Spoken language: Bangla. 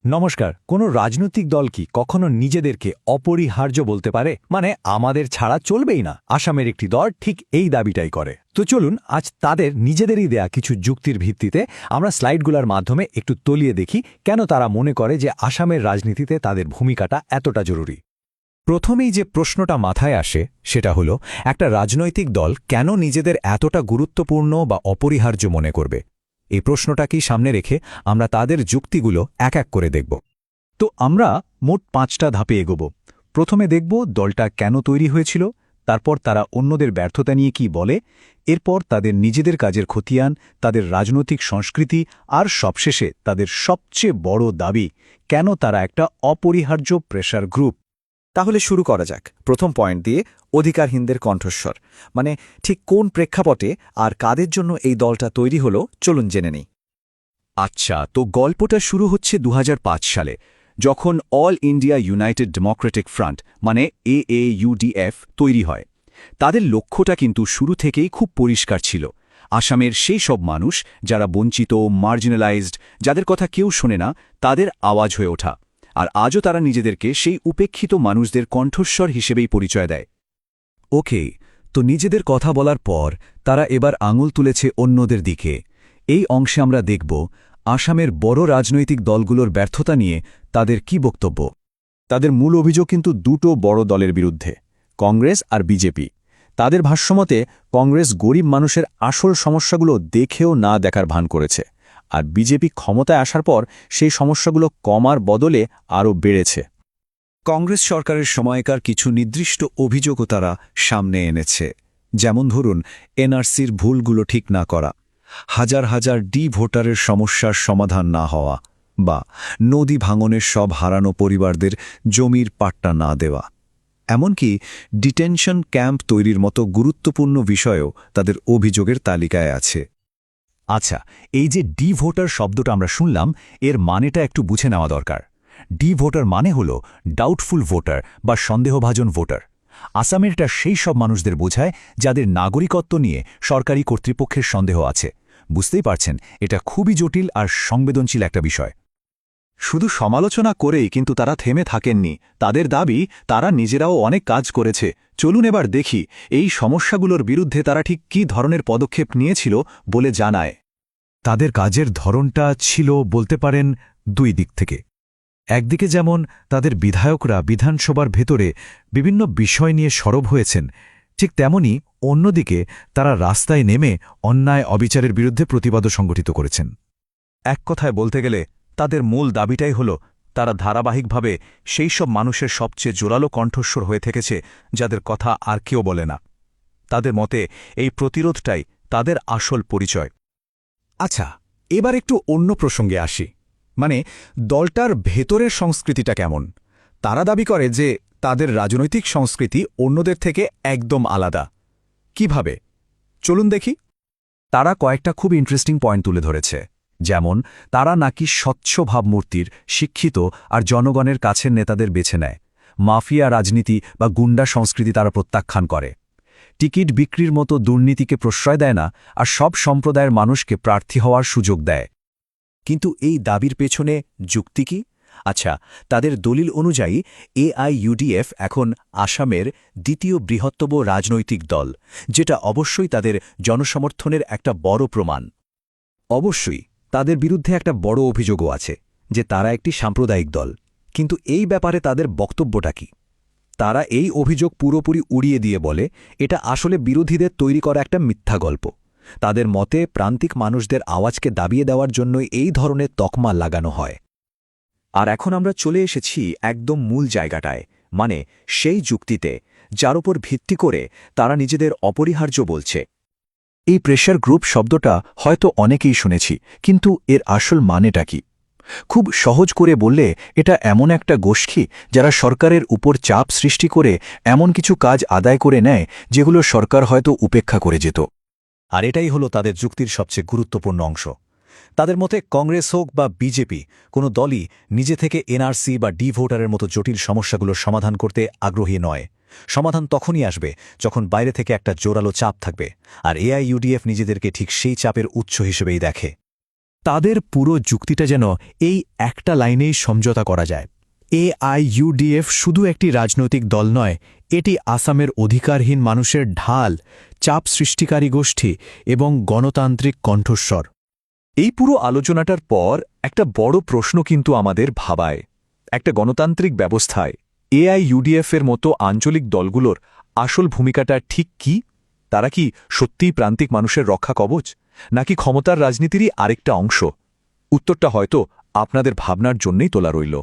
নমস্কার। কোনো রাজনৈতিক দল কি কখনো নিজেদেরকে অপরিহার্য বলতে পারে? মানে আমাদের ছাড়া চলবেই না। আসামের একটি দল ঠিক এই দাবিটাই করে। তো চলুন আজ তাদের নিজেদেরই দেয়া কিছু যুক্তির ভিত্তিতে আমরা স্লাইডগুলোর মাধ্যমে একটু তলিয়ে দেখি কেন তারা মনে করে যে আসামের রাজনীতিতে তাদের ভূমিকাটা এতটা জরুরি। প্রথমেই যে প্রশ্নটা মাথায় আসে সেটা হলো, একটা রাজনৈতিক দল কেন নিজেদের এতটা গুরুত্বপূর্ণ বা অপরিহার্য মনে করবে? এই প্রশ্নটাকেই সামনে রেখে আমরা তাদের যুক্তিগুলো এক এক করে দেখব। তো আমরা মোট 5টা ধাপে এগোব। প্রথমে দেখব দলটা কেন তৈরি হয়েছিল, তারপর তারা অন্যদের ব্যর্থতা নিয়ে কি বলে, এরপর তাদের নিজেদের কাজের খতিয়ান, তাদের রাজনৈতিক সংস্কৃতি, আর সবশেষে তাদের সবচেয়ে বড় দাবি, কেন তারা একটা অপরিহার্য প্রেসার গ্রুপ। তাহলে শুরু করা যাক প্রথম পয়েন্ট দিয়ে, অধিকারহীনদের কণ্ঠস্বর। মানে ঠিক কোন প্রেক্ষাপটে আর কাদের জন্য এই দলটা তৈরি হলো, চলুন জেনে নিই। আচ্ছা, তো গল্পটা শুরু হচ্ছে 2005 সালে, যখন all India United Democratic front মানে AAUDF তৈরি হয়। তাদের লক্ষ্যটা কিন্তু শুরু থেকেই খুব পরিষ্কার ছিল। আসামের সেই সব মানুষ যারা বঞ্চিত, মার্জিনালাইজড, যাদের কথা কেউ শোনে না, তাদের আওয়াজ হয়ে ওঠা। আর আজও তারা নিজেদেরকে সেই উপেক্ষিত মানুষদের কণ্ঠস্বর হিসেবেই পরিচয় দেয়। ওকে, তো নিজেদের কথা বলার পর তারা এবার আঙুল তুলেছে অন্যদের দিকে। এই অংশে আমরা দেখব আসামের বড় রাজনৈতিক দলগুলোর ব্যর্থতা নিয়ে তাদের কি বক্তব্য। তাদের মূল অভিযোগ কিন্তু দুটো বড় দলের বিরুদ্ধে, কংগ্রেস আর বিজেপি। তাদের ভাষ্যমতে কংগ্রেস গরিব মানুষের আসল সমস্যাগুলো দেখেও না দেখার ভান করেছে, আর বিজেপি ক্ষমতায় আসার পর সেই সমস্যাগুলো কমার বদলে আরও বেড়েছে। কংগ্রেস সরকারের সময়কার কিছু নির্দিষ্ট অভিযোগও তারা সামনে এনেছে, যেমন ধরুন এনআরসির ভুলগুলো ঠিক না করা, হাজার হাজার ভোটারের সমস্যার সমাধান না হওয়া, বা নদী ভাঙনের সব হারানো পরিবারদের জমির পাট্টা না দেওয়া। এমনকি ডিটেনশন ক্যাম্প তৈরির মতো গুরুত্বপূর্ণ বিষয়ও তাদের অভিযোগের তালিকায় আছে। আচ্ছা, এই যে ভোটার শব্দটা আমরা শুনলাম, এর মানেটা একটু বুঝে নেওয়া দরকার। ভোটার মানে হল ডাউটফুল ভোটার বা সন্দেহভাজন ভোটার। আসামের এটা সেই সব মানুষদের বোঝায় যাদের নাগরিকত্ব নিয়ে সরকারি কর্তৃপক্ষের সন্দেহ আছে। বুঝতেই পারছেন, এটা খুবই জটিল আর সংবেদনশীল একটা বিষয়। শুধু সমালোচনা করেই কিন্তু তারা থেমে থাকেননি। তাদের দাবি, তারা নিজেরাও অনেক কাজ করেছে। চলুন এবার দেখি এই সমস্যাগুলোর বিরুদ্ধে তারা ঠিক কী ধরনের পদক্ষেপ নিয়েছিল বলে জানায়। তাদের কাজের ধরনটা ছিল বলতে পারেন দুই দিক থেকে। একদিকে যেমন তাদের বিধায়করা বিধানসভার ভেতরে বিভিন্ন বিষয় নিয়ে সরব হয়েছেন, ঠিক তেমনি অন্যদিকে তারা রাস্তায় নেমে অন্যায় অবিচারের বিরুদ্ধে প্রতিবাদও সংগঠিত করেছেন। এক কথায় বলতে গেলে তাদের মূল দাবিটাই হল, তারা ধারাবাহিকভাবে সেই সব মানুষের সবচেয়ে জোরালো কণ্ঠস্বর হয়ে থেকেছে যাদের কথা আর কেউ বলে না। তাদের মতে এই প্রতিরোধটাই তাদের আসল পরিচয়। আচ্ছা, এবার একটু অন্য প্রসঙ্গে আসি। মানে দলটার ভেতরের সংস্কৃতিটা কেমন? তারা দাবি করে যে তাদের রাজনৈতিক সংস্কৃতি অন্যদের থেকে একদম আলাদা। কিভাবে? চলুন দেখি। তারা কয়েকটা খুব ইন্টারেস্টিং পয়েন্ট তুলে ধরেছে। যেমন তারা নাকি স্বচ্ছ ভাবমূর্তির, শিক্ষিত আর জনগণের কাছের নেতাদের বেছে নেয়। মাফিয়া রাজনীতি বা গুন্ডা সংস্কৃতি তারা প্রত্যাখ্যান করে। টিকিট বিক্রির মতো দুর্নীতিকে প্রশ্রয় দেয় না, আর সব সম্প্রদায়ের মানুষকে প্রার্থী হওয়ার সুযোগ দেয়। কিন্তু এই দাবির পেছনে যুক্তি কি? আচ্ছা, তাদের দলিল অনুযায়ী AIUDF এখন আসামের দ্বিতীয় বৃহত্তম রাজনৈতিক দল, যেটা অবশ্যই তাদের জনসমর্থনের একটা বড় প্রমাণ। অবশ্যই তাদের বিরুদ্ধে একটা বড় অভিযোগও আছে যে তারা একটি সাম্প্রদায়িক দল। কিন্তু এই ব্যাপারে তাদের বক্তব্যটা কি? তারা এই অভিযোগ পুরোপুরি উড়িয়ে দিয়ে বলে, এটা আসলে বিরোধীদের তৈরি করা একটা মিথ্যা গল্প। তাদের মতে প্রান্তিক মানুষদের আওয়াজকে দাবিয়ে দেওয়ার জন্যই এই ধরনের তকমা লাগানো হয়। আর এখন আমরা চলে এসেছি একদম মূল জায়গাটায়, মানে সেই যুক্তিতে যার উপর ভিত্তি করে তারা নিজেদের অপরিহার্য বলছে। এই প্রেসার গ্রুপ শব্দটা হয়তো অনেকেই শুনেছি, কিন্তু এর আসল মানেটা কি? খুব সহজ করে বললে এটা এমন একটা গোষ্ঠী যারা সরকারের উপর চাপ সৃষ্টি করে এমন কিছু কাজ আদায় করে নেয় যেগুলো সরকার হয়তো উপেক্ষা করে যেত। আর এটাই হলো তাদের যুক্তির সবচেয়ে গুরুত্বপূর্ণ অংশ। তাদের মতে কংগ্রেস হোক বা বিজেপি, কোনো দলই নিজে থেকে এনআরসি বা ভোটারের মতো জটিল সমস্যাগুলোর সমাধান করতে আগ্রহী নয়। সমাধান তখনই আসবে যখন বাইরে থেকে একটা জোরালো চাপ থাকবে, আর AIUDF নিজেদেরকে ঠিক সেই চাপের উৎস হিসেবেই দেখে। তাদের পুরো যুক্তিটা যেন এই একটা লাইনেই সমঝোতা করা যায়। AIUDF শুধু একটি রাজনৈতিক দল নয়, এটি আসামের অধিকারহীন মানুষের ঢাল, চাপ সৃষ্টিকারী গোষ্ঠী এবং গণতান্ত্রিক কণ্ঠস্বর। এই পুরো আলোচনাটার পর একটা বড় প্রশ্ন কিন্তু আমাদের ভাবায়। একটা গণতান্ত্রিক ব্যবস্থায় AIUDF এর মতো আঞ্চলিক দলগুলোর আসল ভূমিকাটা ঠিক কি? তারা কি সত্যিই প্রান্তিক মানুষের রক্ষা কবচ, নাকি ক্ষমতার রাজনীতিরই আরেকটা অংশ? উত্তরটা হয়তো আপনাদের ভাবনার জন্যই তোলা রইল।